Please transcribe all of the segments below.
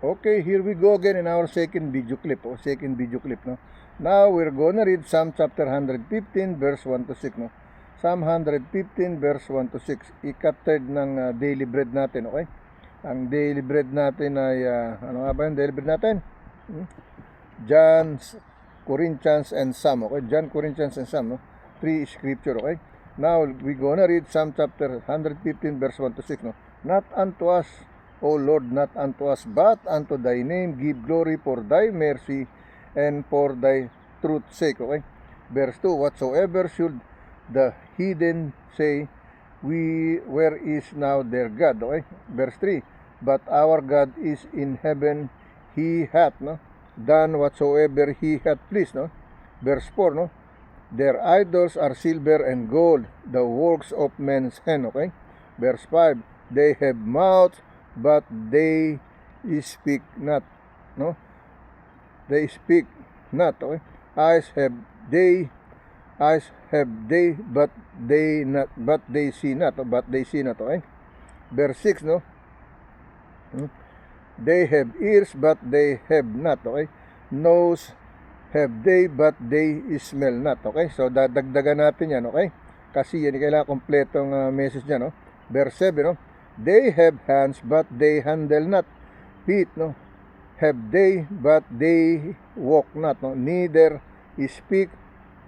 Okay, here we go again in our second video clip. No? Now we're gonna read Psalm chapter 115 verse 1 to 6. No? Psalm 115 verse 1 to 6. Ika-third ng daily bread natin, okay? Ang daily bread natin ay, ano nga ba yung daily bread natin? John, Corinthians, and Psalm, okay? John, Corinthians, and Psalm, no? 3 scripture, okay? Now we're gonna read Psalm chapter 115 verse 1 to 6. No? Not unto us, O Lord, not unto us, but unto thy name give glory for thy mercy and for thy truth's sake. Okay? Verse 2, whatsoever should the heathen say, where is now their God? Okay? Verse 3, but our God is in heaven, he hath done whatsoever he hath pleased. No? Verse 4, no? Their idols are silver and gold, the works of men's hand. Okay? Verse 5, they have mouths, but they speak not. No? They speak not. Okay? Eyes have they, but they see not. Okay? Verse 6, no? They have ears, but they have not. Okay? Nose have they, but they smell not. Okay? So dadagdagan natin yan, okay? Kasi yan kailangan kompletong message niya, no? Verse 7, no? They have hands, but they handle not. Feet, no? Have they, but they walk not. No? Neither speak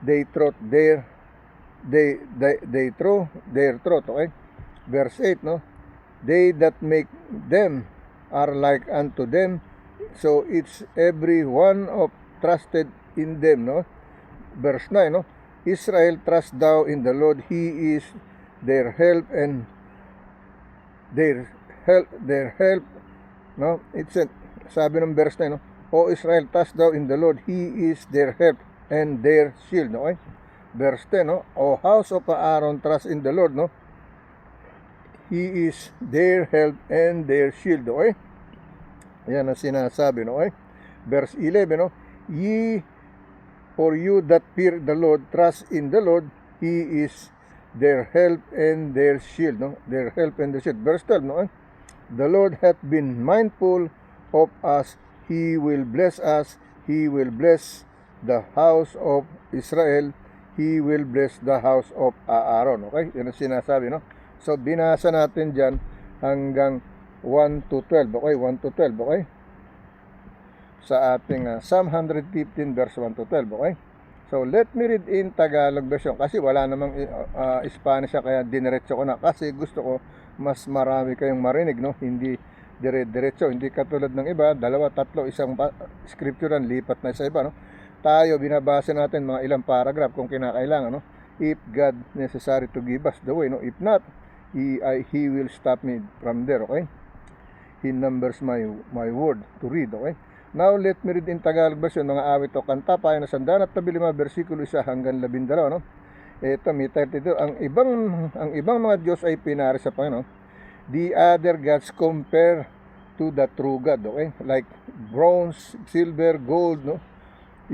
they throw their throat. Okay? Verse 8, no? They that make them are like unto them, so it's every one of trusted in them. No? Verse 9, no? Israel, trust thou in the Lord, he is their help and their help, no? It's sabi ng verse 9, no? O Israel, trust thou in the Lord, he is their help and their shield. Okay? Verse 10, no? O house of Aaron, trust in the Lord, no? He is their help and their shield. Okay? Yan ang sinasabi, no? Okay? Verse 11, no? Ye, for you that fear the Lord, trust in the Lord, he is their help and their shield. No? Their help and their shield. Verse 12, no? The Lord hath been mindful of us, he will bless us, he will bless the house of Israel, he will bless the house of Aaron. Okay? Yan ang sinasabi, no? So binasa natin dyan hanggang 1 to 12. Okay? 1 to 12. Okay? Sa ating Psalm 115 verse 1 to 12. Okay? So let me read in Tagalog version kasi wala namang Spanish kaya diniretso ko na kasi gusto ko mas marami kayong marinig, no? Hindi dire-diretso, hindi katulad ng iba, dalawa, tatlo, isang scripturean lipat na sa iba, no? Tayo binabasa natin mga ilang paragraph kung kinakailangan, no? If God necessary to give us the way, no? If not, he will stop me from there. Okay? He numbers my word to read. Okay? Now, let me read in Tagalog version, mga awit o kanta, payo na 115, versikulo 1 hanggang 12, no? Ito, may title dito, ang ibang mga Diyos ay pinari sa Panginoon. The other gods compare to the true God, okay? Like bronze, silver, gold, no?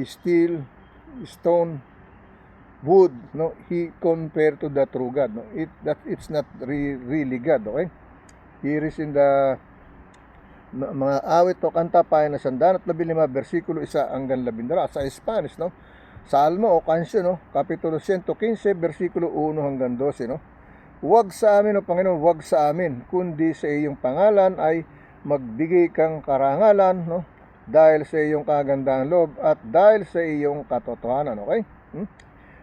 Steel, stone, wood, no? He compare to the true God, no? It's not really God, okay? Here is in the mga awit o kanta, payo na 115, versikulo 1 hanggang 12 sa Spanish, no? Salmo o kansyon, no? Kapitulo 115, versikulo 1 hanggang 12, no? Huwag sa amin, o Panginoon, huwag sa amin, kundi sa iyong pangalan ay magbigay kang karangalan, no? Dahil sa iyong kagandang loob at dahil sa iyong katotohanan. Okay?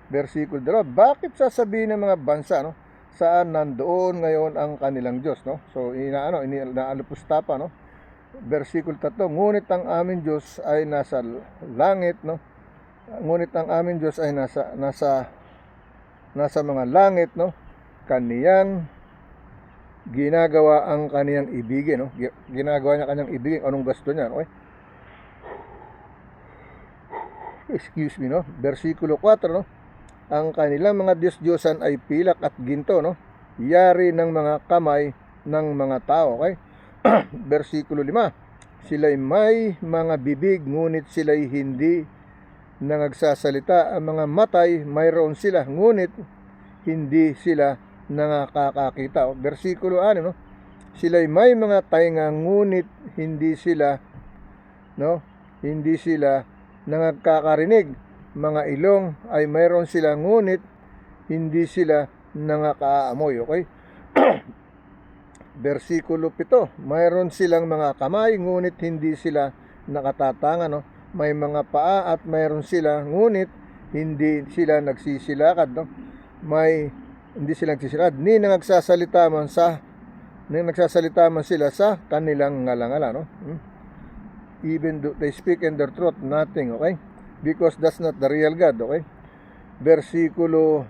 Versikulo 2, bakit sasabihin ng mga bansa, no? Saan nandoon ngayon ang kanilang Diyos, no? So inaalupusta pa, no? Versikulo 3, ngunit ang aming Diyos ay nasa langit, no? Ngunit ang aming Diyos ay nasa mga langit, no? Kaniyang ginagawa ang kaniyang ibigin, no? Ginagawa niya kaniyang ibigin anong gusto niya, okay? Excuse me, no? Versikulo 4, no? Ang kanilang mga Diyos-Diyosan ay pilak at ginto, no? Yari ng mga kamay ng mga tao, okay? Versikulo 5, sila'y may mga bibig, ngunit sila'y hindi nangagsasalita. Ang mga matay, mayroon sila, ngunit hindi sila nakakakita. Versikulo 6, no? Sila'y may mga tainga, ngunit hindi sila no? Hindi sila nangakakarinig. Mga ilong ay mayroon sila, ngunit hindi sila nangakaamoy. Okay? Versikulo 7, mayroon silang mga kamay, ngunit hindi sila nakatatanga, no? May mga paa at mayroon sila, ngunit hindi sila nagsisilakad, no? Hindi sila nagsisilakad, ni nagsasalita man sila sa kanilang ngalangala, no? Even though they speak in their truth, nothing, okay? Because that's not the real God, okay? Versikulo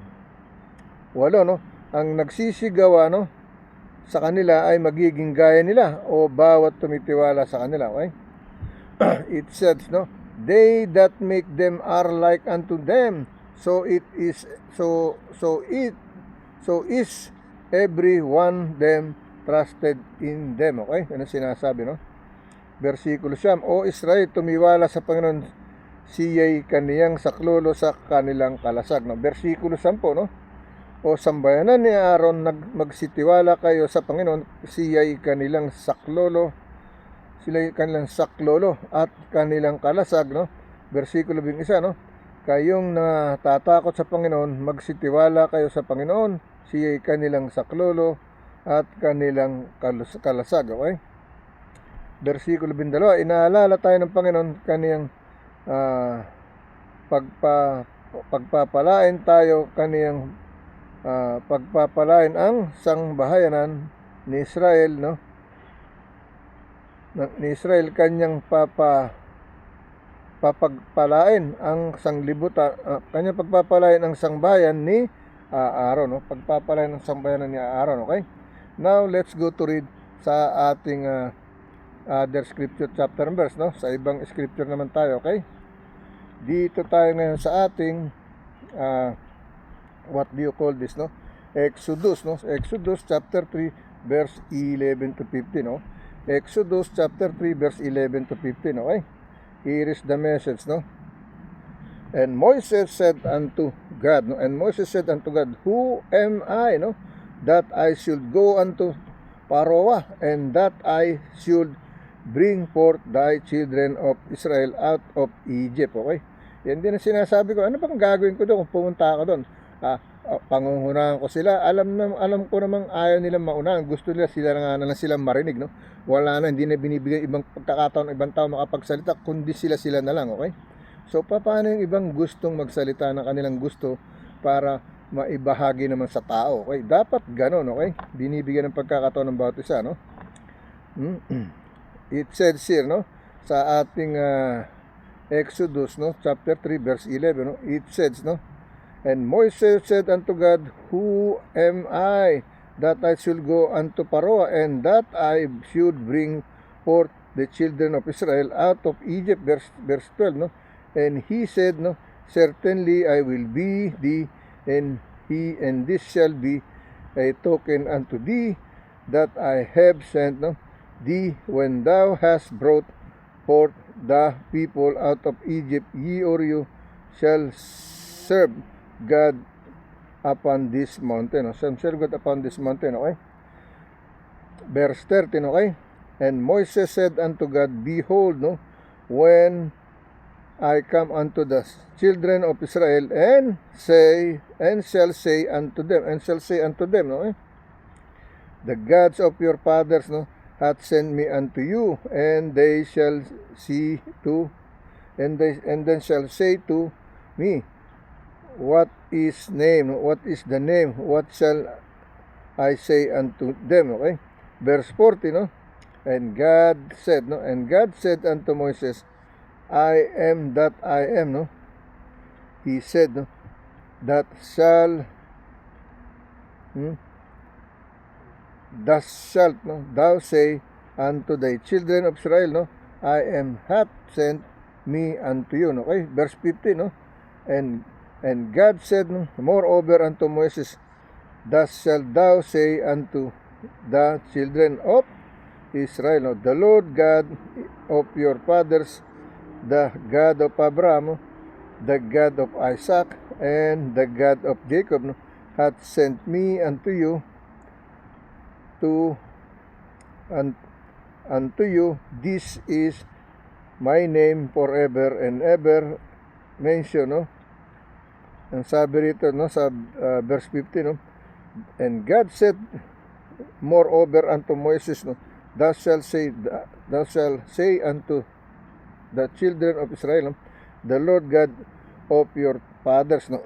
8, no? Ang nagsisigawa, no, sa kanila ay magiging gaya nila o bawat tumitiwala sa kanila, okay? It says, no, they that make them are like unto them, so is every one them trusted in them, okay? Ano sinasabi, no? Versikulo 9, O Israel, tumiwala sa Panginoon, siya'y kaniyang saklolo sa kanilang kalasag, no? Versikulo 10, no? O sambayanan ni Aaron, magsitiwala kayo sa Panginoon, siya'y kanilang saklolo at kanilang kalasag, no? Versikulo 11, no? Kayong natatakot sa Panginoon, magsitiwala kayo sa Panginoon, siya'y kanilang saklolo at kanilang kalasag, okay? Versikulo 22, inaalala tayo ng Panginoon, kaniyang pagpapalain tayo, kaniyang pagpapalain ang sangbahayanan ni Israel, no? Ni Israel, kanyang papagpalain ang sanglibutan, kanyang pagpapalain ang sangbahayan ni Aaron, no? Pagpapalain ang sangbahayan ni Aaron, okay? Now let's go to read sa ating other scripture chapter and verse, no? Sa ibang scripture naman tayo, okay? Dito tayo ngayon sa ating what do you call this, no? Exodus, no? Exodus chapter 3 verse 11 to 15, no? Exodus chapter 3 verse 11 to 15, okay? Here is the message, no? And Moses said unto God, no? And Moses said unto God, who am I, no? That I should go unto Pharaoh, and that I should bring forth thy children of Israel out of Egypt, okay? Yan din ang sinasabi ko. Ano bang gagawin ko doon kung pumunta ako doon? Pangungunahan ko sila. Alam ko namang ayaw nilang maunahan. Gusto nila sila na silang marinig, no? Wala na, hindi na binibigay ibang pagkakataon, ibang tao makapagsalita, kundi sila na lang, okay? So paano yung ibang gustong magsalita ng kanilang gusto para maibahagi naman sa tao, okay? Dapat gano'n, okay? Binibigyan ng pagkakataon ng bawat isa, no? It says here, no, sa ating Exodus, no, chapter 3 verse 11, no, it says, no, and Moses said unto God, who am I that I should go unto Pharaoh, and that I should bring forth the children of Israel out of Egypt, verse 12, no? And he said, no, certainly I will be thee, and this shall be a token unto thee that I have sent, no, thee, when thou hast brought forth the people out of Egypt, ye or you shall serve God upon this mountain. No? Serve God upon this mountain, okay? Verse 13, okay? And Moses said unto God, behold, no, when I come unto the children of Israel, and shall say unto them, no, okay? The gods of your fathers, no, hath sent me unto you, and they shall see to, and then shall say to me, what is the name, what shall I say unto them, okay? Verse 40, no? And God said unto Moses, I am that I am, no? He said, no, that shall thus shalt, no, thou say unto thy children of Israel, no, I am hath sent me unto you, no? Okay, verse 50, no, and God said, no, moreover unto Moses, thus shalt thou say unto the children of Israel, no, the Lord God of your fathers, the God of Abraham, the God of Isaac, and the God of Jacob, no, hath sent me unto you, unto you. This is my name forever and ever mention, no? Ang sabi rito, no, sa verse 50, no? And God said moreover unto Moses, no, thou shalt say unto the children of Israel, no, the Lord God of your fathers, no,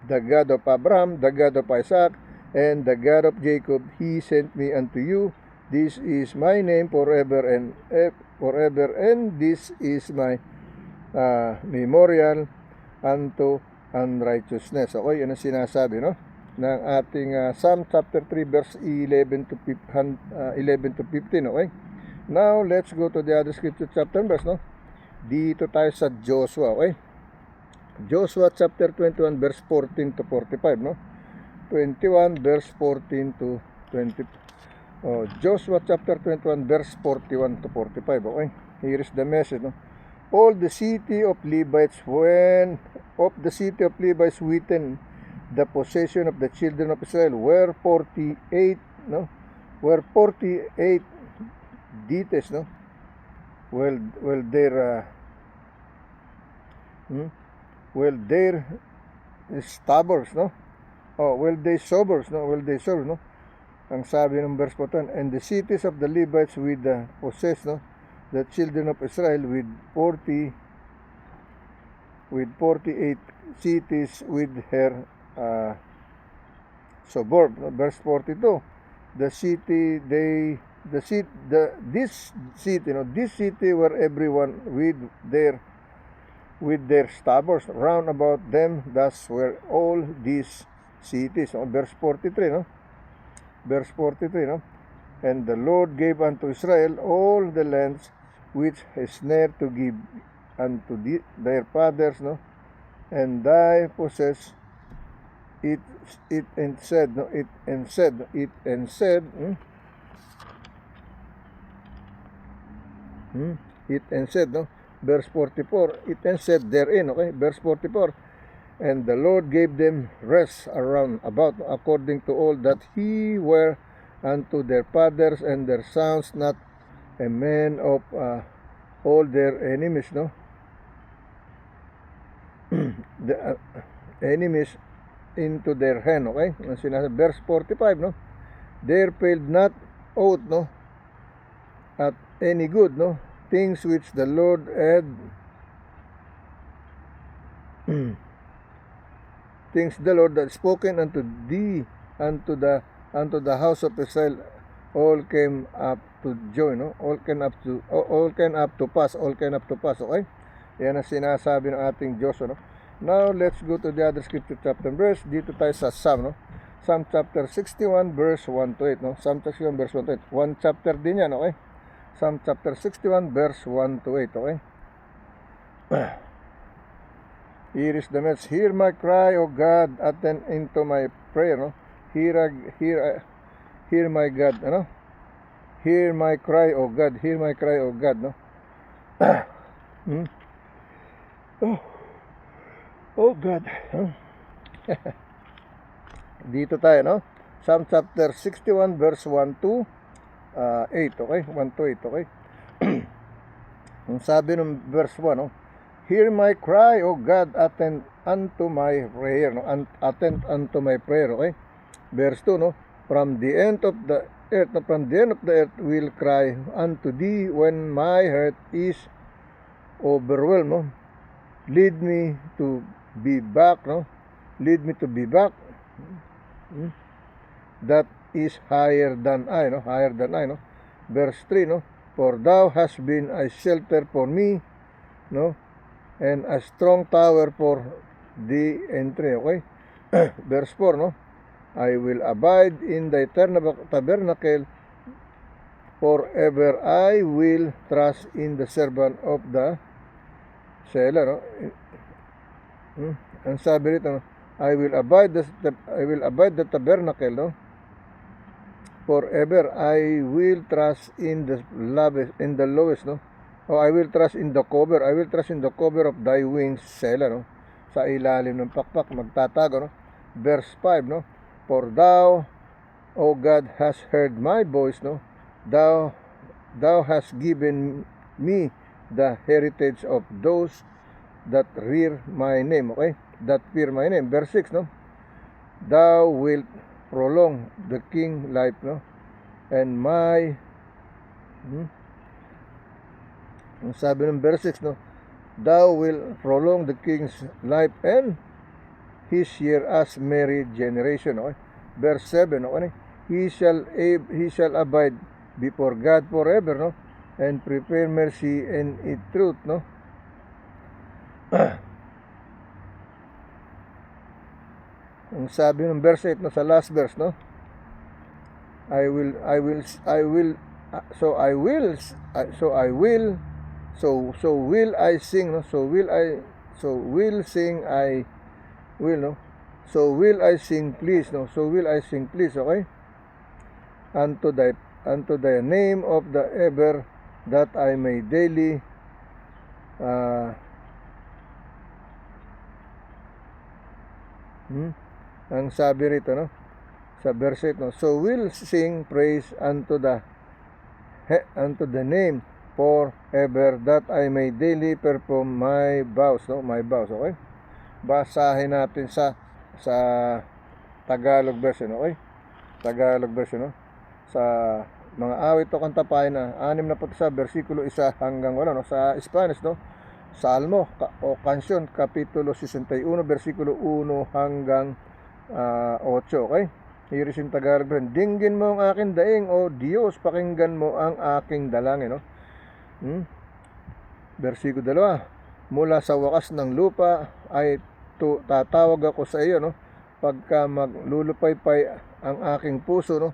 the God of Abraham, the God of Isaac, and the God of Jacob, he sent me unto you. This is my name forever and this is my memorial unto unrighteousness. Okay, yan ang sinasabi, no, ng ating Psalm chapter 3 verse 11 to 15, okay? Now, let's go to the other scripture chapter verse, no? Dito tayo sa Joshua, okay? Joshua chapter 21 verse 14 to 45, no? 21 verse 14 to 20. Joshua chapter 21 verse 41 to 45, okay? Here is the message, no? All the city of Levites within the possession of the children of Israel were 48, no? Were 48 dites, no? Well, their stabbers, no? They sobers, no? No? Ang sabi ng verse 14, and the cities of the Levites with the possess, no, the children of Israel with 48 cities with her suburb. No? Verse 42, this city, where everyone with their stabbers round about them, thus were all these cities. Verse 43, no? Verse 43, no? And the Lord gave unto Israel all the lands which he snare to give unto their fathers, no? And they possess it and said, no? It and said, no? Verse 44, it and said therein, okay? Verse 44, and the Lord gave them rest around about according to all that he were unto their fathers, and their sons not a man of all their enemies, no? The enemies into their hand, okay? Verse 45, no? There failed not out, no, at any good, no, things which the Lord had things the Lord had spoken unto the house of Israel, all came up to join, no? All came up to pass, okay? Yan ang sinasabi ng ating Diyos, no? Now, let's go to the other scripture chapter verse. Dito tayo sa Psalm, no? Psalm chapter 61 verse 1 to 8, no? Psalm 61 verse 1 to 8. One chapter din yan, okay? Psalm chapter 61 verse 1 to 8, okay? Here is the message. Hear my cry, O God, attend into my prayer, no? Hear my God, ano? Hear my cry, O God. Hear my cry, O God, no? Oh God. Dito tayo, no? Psalm chapter 61 verse 1 to 8, okay? 1 to 8, okay? Ang sabi ng verse 1, no? Hear my cry, O God, attend unto my prayer, no? Attend unto my prayer, okay? Verse 2, no? From the end of the earth, no? From the end of the earth will cry unto thee when my heart is overwhelmed, no? Lead me to be back, no? Lead me to be back. That is higher than I, no? Higher than I, no? Verse 3, no? For thou hast been a shelter for me, no? And a strong tower for the entry, okay? Verse 4, no? I will abide in thy tabernacle forever. I will trust in the servant of the seller, no? Ang sabi rito, no? I will abide the tabernacle, no? Forever. I will trust in the lowest, no? I will trust in the cover. I will trust in the cover of thy wings, Selah, no? Sa ilalim ng pakpak magtatago, no? Verse 5, no? For thou, O God, hast heard my voice, no? Thou hast given me the heritage of those that rear my name. Okay? That fear my name. Verse 6, no? Thou wilt prolong the king life, no? And my ang sabi ng verse 6, no? Thou will prolong the king's life and his year as merry generation. Okay? Verse 7, okay? He shall abide before God forever, no? And prepare mercy and truth, no? Ang sabi ng verse 8, no? Sa last verse, no? So will I sing, no? So will I sing please, no? So will I sing please, okay? Unto the name of the ever, that I may daily ang sabi rito, no? Sa verse 8, no? So will sing praise unto the name forever, that I may daily perform my vows, no? My vows, okay? Basahin natin sa Tagalog version, okay? Tagalog version, no? Sa mga awit o kantapayan na 6 versikulo 1 hanggang 8, no? Sa Spanish, no? Salmo o Kansyon kapitulo 61 versikulo 1 hanggang 8, okay? Here is in Tagalog version. Dinggin mo ang aking daing, o Diyos, pakinggan mo ang aking dalangin, no? Versikulo 2. Mula sa wakas ng lupa ay tatawag ako sa iyo, no? Pagka maglulupaypay ang aking puso, no?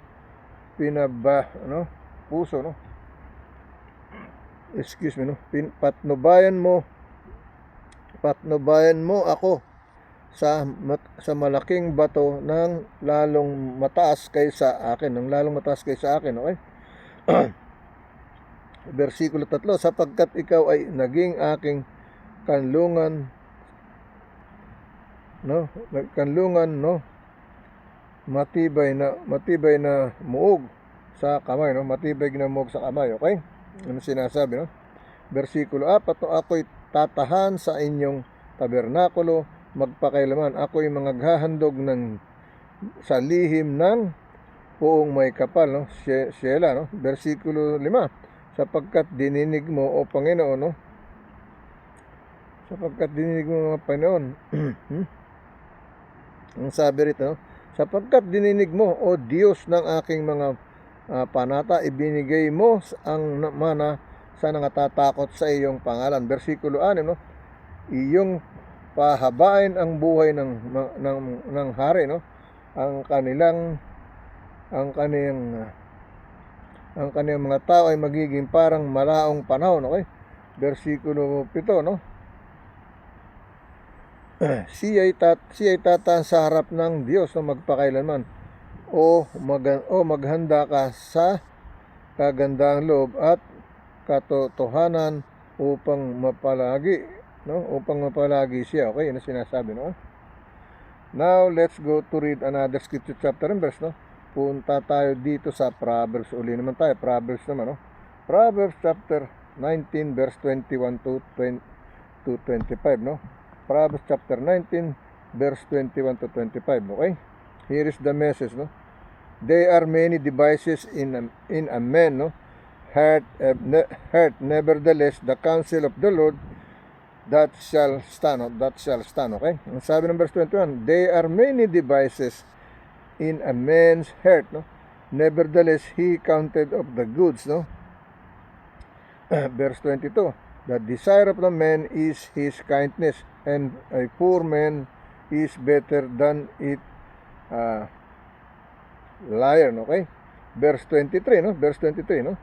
Puso, no? Excuse me, no? Patnubayan mo ako sa malaking bato ng lalong mataas kaysa akin, okay? Versikulo 3, sapagkat ikaw ay naging aking kanlungan, no? Matibay na muog sa kamay, no? Matibay na muog sa kamay, okay? Ano sinasabi, no? Versikulo 4, no? Ako'y tatahan sa inyong tabernakulo magpakailaman. Ako'y maghahandog sa lihim ng puong may kapal, no? Sheila, no? Versikulo 5, sapagkat dininig mo, o Panginoon, no? Sapagkat dininig mo, mga Panginoon. Ang sabi rito, no? Sapagkat dininig mo, o Diyos ng aking mga panata, ibinigay mo ang mana sa nangatatakot sa iyong pangalan. Versikulo 6, no? Iyong pahabain ang buhay ng hari, no? Ang kaniyang mga tao ay magiging parang malaong panahon, okay? Versikulo 7, no? Siya'y tataan sa harap ng Diyos, no? Magpakailanman. O maghanda ka sa kagandang loob at katotohanan upang mapalagi, no? Upang mapalagi siya, okay? Ano sinasabi, no? Now let's go to read another scripture chapter and verse, no? Punta tayo dito sa Proverbs. Uli naman tayo, Proverbs naman, no? Proverbs chapter 19 verse 21 to 25, no? Proverbs chapter 19 verse 21 to 25, okay? Here is the message, no? There are many devices in a man, no? Heart, nevertheless the counsel of the Lord that shall stand, okay? Ang sabi ng verse 21, there are many devices in a man's heart, no? Nevertheless he counted of the goods, no? Verse 22, the desire of the man is his kindness, and a poor man is better than it liar, okay? Verse 23, no? Verse 23, no?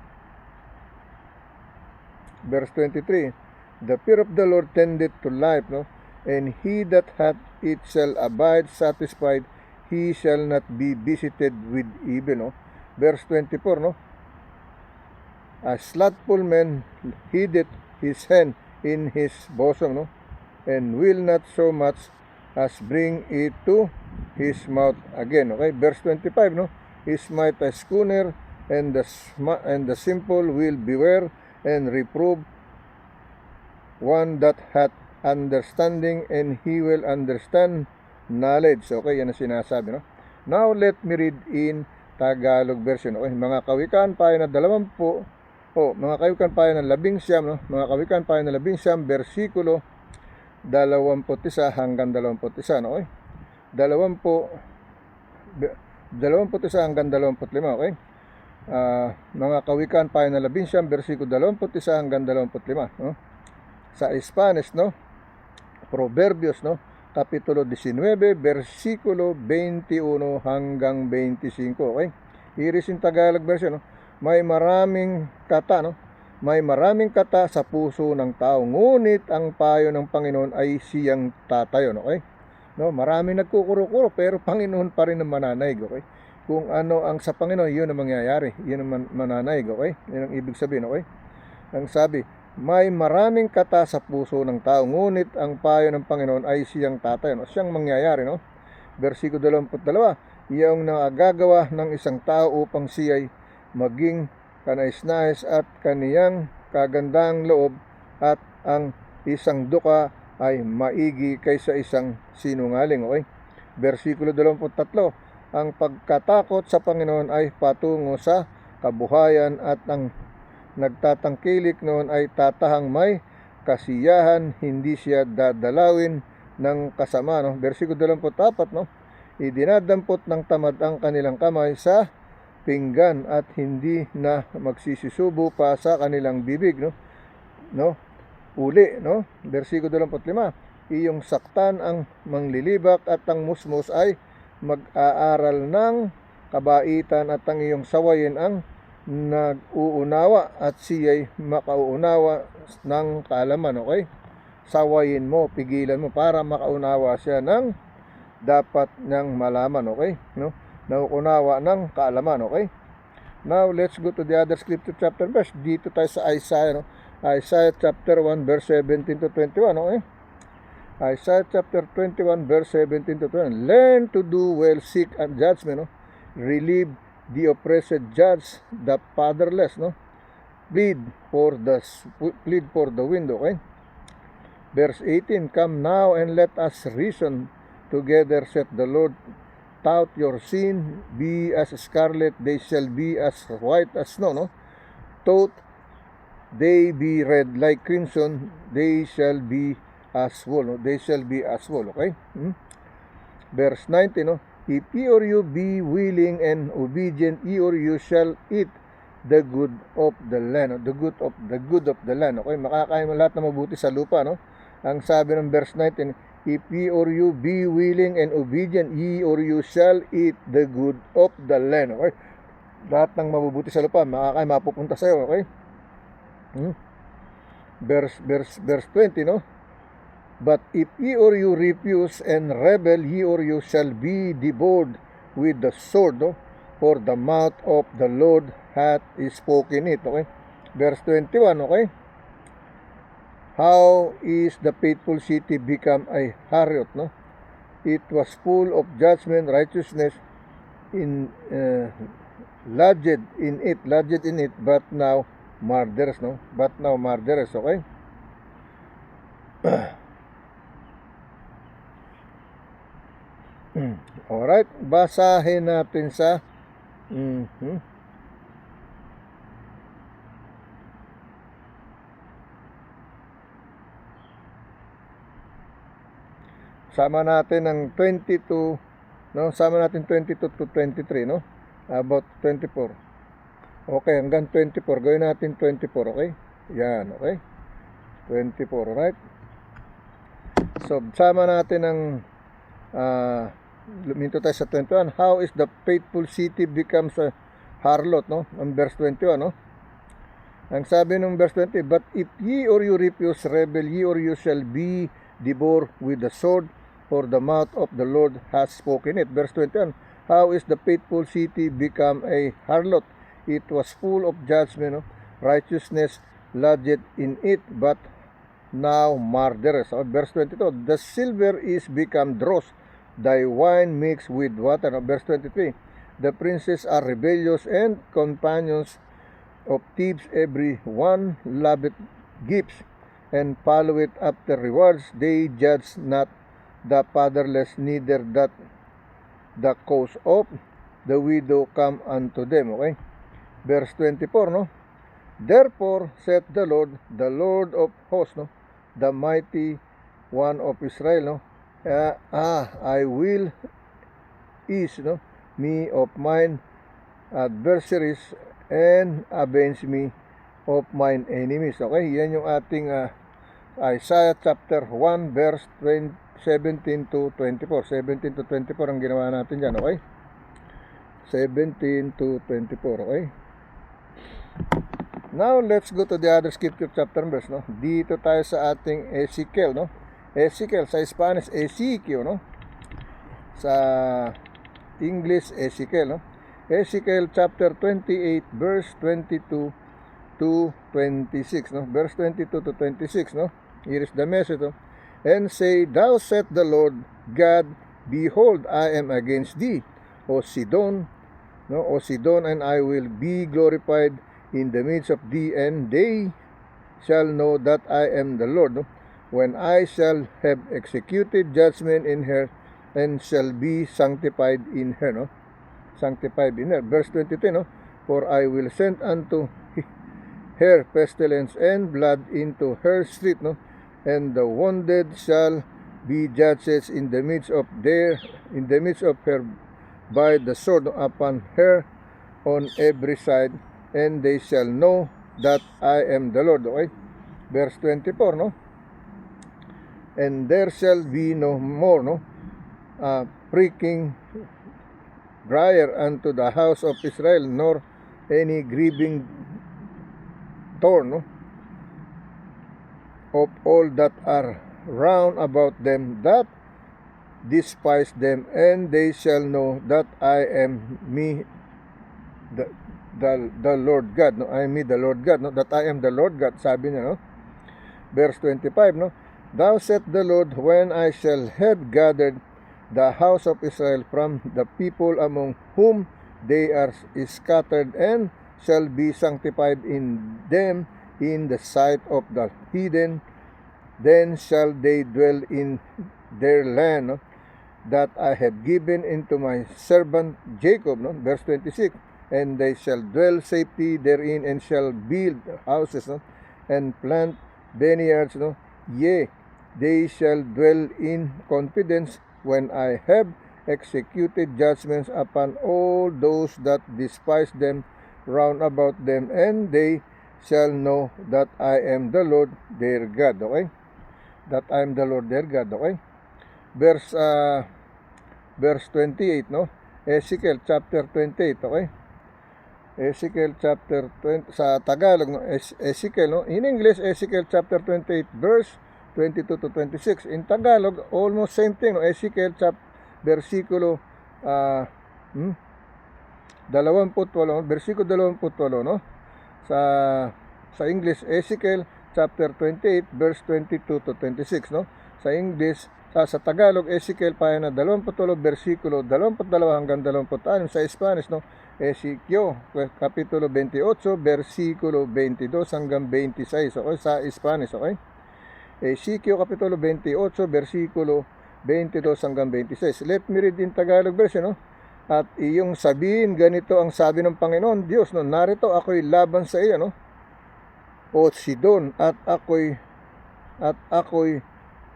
Verse 23, the fear of the Lord tendeth to life, no? And he that hath it shall abide satisfied, he shall not be visited with evil, no? Verse 24, no? A slothful man hideth his hand in his bosom, no? And will not so much as bring it to his mouth again, okay? Verse 25, no? He smite a schooner, and the simple will beware and reprove one that hath understanding, and he will understand knowledge. Okay, yan ang sinasabi, no? Now, let me read in Tagalog version. Okay, mga kawikaan payo na 20, mga kawikaan payo na 11, no? Mga kawikaan payo na 11, versikulo 21 hanggang 21, no? Okay? 21 hanggang 25, okay? Mga kawikaan payo na 11, versikulo 21 hanggang 25, no? Sa Spanish, no? Proverbios, no? Kapitulo 19, versikulo 21 hanggang 25, okay? Here is in Tagalog version, no? May maraming kata, no? May maraming kata sa puso ng tao, ngunit ang payo ng Panginoon ay siyang tatayon, okay? No, maraming nagkukuro-kuro, pero Panginoon pa rin ang mananaig, okay? Kung ano ang sa Panginoon, yun ang mangyayari, yun ang mananaig, okay? Yun ang ibig sabihin, okay? Ang sabi, may maraming kata sa puso ng tao, ngunit ang payo ng Panginoon ay siyang tatayon, o siyang mangyayari, no? Versikulo 22, iyong nagagawa ng isang tao upang siya'y maging kanais-nais at kaniyang kagandang loob, at ang isang duka ay maigi kaysa isang sinungaling, okay? Versikulo 23, ang pagkatakot sa Panginoon ay patungo sa kabuhayan, at ang nagtatangkilik noon ay tatahang may kasiyahan, hindi siya dadalawin ng kasama, no? Versikulo 24, no? Idinadampot ng tamad ang kanilang kamay sa pinggan, at hindi na magsisisubo pa sa kanilang bibig, no? Uli, no? Versikulo 25, iyong saktan ang manglilibak, at ang musmos ay mag-aaral ng kabaitan, at ang iyong sawayin ang nag-uunawa, at siya'y makauunawa ng kaalaman, okay? Sawayin mo, pigilan mo para makaunawa siya ng dapat niyang malaman, okay? No? Nauunawa ng kaalaman, okay? Now, let's go to the other scripture chapter verse. Dito tayo sa Isaiah, no? Isaiah chapter 1, verse 17 to 21, okay? Isaiah chapter 21, verse 17 to 21. Learn to do well, seek and judgment, no? Relieve the oppressed, judge the fatherless, no? Plead for the wind, okay? Verse 18, come now and let us reason together, saith the Lord. Tout your sin be as scarlet, they shall be as white as snow, no? Though they be red like crimson, they shall be as wool, no? They shall be as wool, okay? Verse 19, no? If ye or you be willing and obedient, ye or you shall eat the good of the land, no? The good of the land, okay? Makakain mo lahat na mabuti sa lupa, no? Ang sabi ng verse 19, if ye or you be willing and obedient, ye or you shall eat the good of the land, okay? Lahat ng mabubuti sa lupa, makakain, mapupunta sa iyo, okay? Verse 20, no? But if ye or you refuse and rebel, ye or you shall be devoured with the sword, no? For the mouth of the Lord hath spoken it, okay? Verse 21, okay? How is the faithful city become a harlot, no? It was full of judgment, righteousness lodged in it, but now murderers, no? But now murderers, okay? Alright, basahin natin sa sama natin ng 22, no? Sama natin 22 to 23, no? About 24. Okay, hanggang 24. Gawin natin 24, okay? Yan, okay? 24, right? So, sama natin ng luminto tayo sa 21. How is the faithful city becomes a harlot, no? Ang verse 21, no? Ang sabi ng verse 20, but if ye or you refuse, rebel, ye or you shall be devoured with the sword, for the mouth of the Lord has spoken it. Verse 21, how is the faithful city become a harlot? It was full of judgment, no? Righteousness lodged in it, but now murderers. Verse 22, the silver is become dross, thy wine mixed with water. Verse 23, the princes are rebellious and companions of thieves, every one loveth gifts, and follow it after rewards. They judge not the fatherless, neither that the cause of the widow come unto them. Okay? Verse 24, no? Therefore saith the Lord of hosts, no? The mighty one of Israel, no? I will ease, no, me of mine adversaries and avenge me of mine enemies. Okay, yan yung ating Isaiah chapter 1 verse 17 to 24. 17 to 24 ang ginawa natin dyan, okay? 17 to 24, okay? Now, let's go to the other scripture chapter and verse, no? Dito tayo sa ating Ezekiel, no? Ezekiel, sa Spanish, Ezekiel, no? Sa English, Ezekiel, no? Ezekiel chapter 28 verse 22 to 26, no? Verse 22 to 26, no? Here is the message, no? And say, Thou said the Lord God, behold, I am against thee, O Sidon, no? O Sidon, and I will be glorified in the midst of thee, and they shall know that I am the Lord, no? When I shall have executed judgment in her, and shall be sanctified in her, no? Sanctified in her. Verse 22, no? For I will send unto her pestilence and blood into her street, no? And the wounded shall be judges in the midst of her by the sword upon her on every side, and they shall know that I am the Lord. Okay? Verse 24, no? And there shall be no more, no, pricking briar unto the house of Israel, nor any grieving thorn, no, of all that are round about them that despise them, and they shall know that I am me, the Lord God, no? I am me, the Lord God, no? That I am the Lord God, sabi niya, no? Verse 25, no? Thou said the Lord, when I shall have gathered the house of Israel from the people among whom they are scattered, and shall be sanctified in them in the sight of the heathen, then shall they dwell in their land, no, that I have given into my servant Jacob, no? Verse 26, and they shall dwell safety therein, and shall build houses, no, and plant vineyards, no? Yea, they shall dwell in confidence when I have executed judgments upon all those that despise them round about them, and they shall know that I am the Lord their God. Okay? That I am the Lord their God. Okay? Verse 28, no? Ezekiel chapter 28, okay? Ezekiel chapter 20, sa Tagalog, no? Ezekiel, no? In English, Ezekiel chapter 28, verse 22 to 26. In Tagalog, almost same thing, no? Ezekiel versikulo 28, versikulo 28, no? Sa English, Ezekiel chapter 28, verse 22 to 26, no? Sa English, sa Tagalog, Ezekiel pahina 28, versikulo 22 hanggang 26. Sa Spanish, no? Ezekiel kapitulo 28, versikulo 22 hanggang 26. Okay, sa Spanish, okay? Ezekiel kapitulo 28, versikulo 22 hanggang 26. Let me read in Tagalog version, no? At iyong sabihin, ganito ang sabi ng Panginoon Diyos, no? Narito ako'y laban sa iyo, no? O Sidon, at ako'y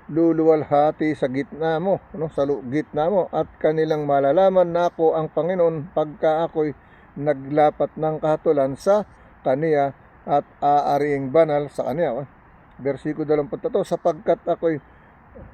luluwalhati sa gitna mo, no? Sa gitna mo, at kanilang malalaman na ako ang Panginoon pagka ako'y naglapat ng kahatulan sa kaniya at aariing banal sa kaniya. Versikulo 23, sapagkat ako'y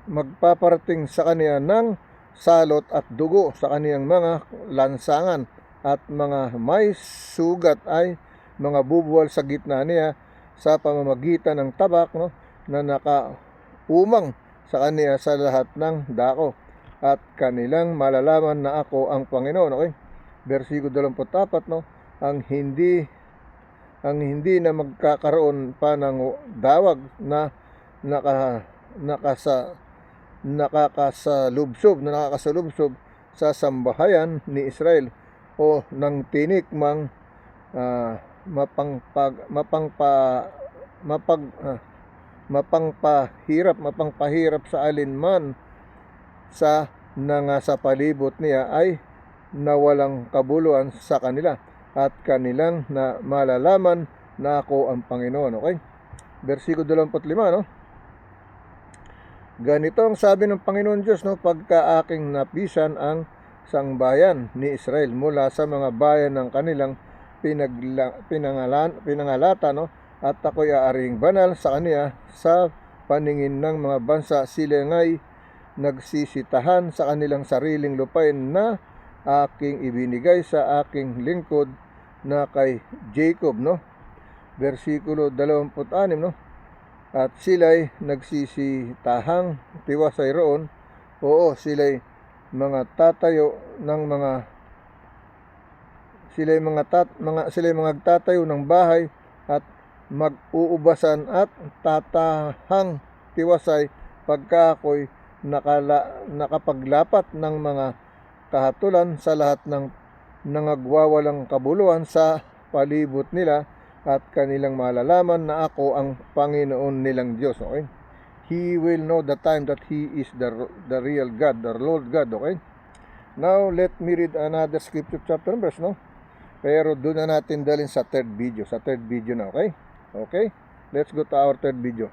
magpaparating sa kaniya ng salot at dugo sa kaniyang mga lansangan, at mga may sugat ay mga bubuwal sa gitna niya sa pamamagitan ng tabak, no, na nakaumang sa kaniya sa lahat ng dako, at kanilang malalaman na ako ang Panginoon. Okay? Versikulo 24, no, ang hindi na magkakaroon pa ng dawag na nakakasalubsob sa sambahayan ni Israel, o ng tinik mapangpahirap sa alinman sa sa palibot niya ay nawalang kabuluhan sa kanila at kanilang na malalaman na ako ang Panginoon. Okay? Versikulo 25, no? Ganito ang sabi ng Panginoon Diyos, no? Pagka aking napisan ang sangbayan ni Israel mula sa mga bayan ng kanilang pinangalata, no? At ako'y aaring banal sa kaniya sa paningin ng mga bansa. Sila nga'y nagsisitahan sa kanilang sariling lupain na aking ibinigay sa aking lingkod na kay Jacob, no? Versikulo 26, no? At sila'y nagsisitahang tiwasay roon. Oo, sila'y mga tatayo ng sila'y mga tatayo ng bahay at mag-uubasan at tatahang tiwasay pagka ako'y nakapaglapat ng mga kahatulan sa lahat ng nangagwawalang kabuluhan sa palibot nila at kanilang malalaman na ako ang Panginoon nilang Diyos. Okay? He will know the time that He is the real God, the Lord God. Okay? Now, let me read another scripture chapter and verse, no? Pero doon na natin dalhin sa third video. Sa third video na, okay? Okay? Let's go to our third video.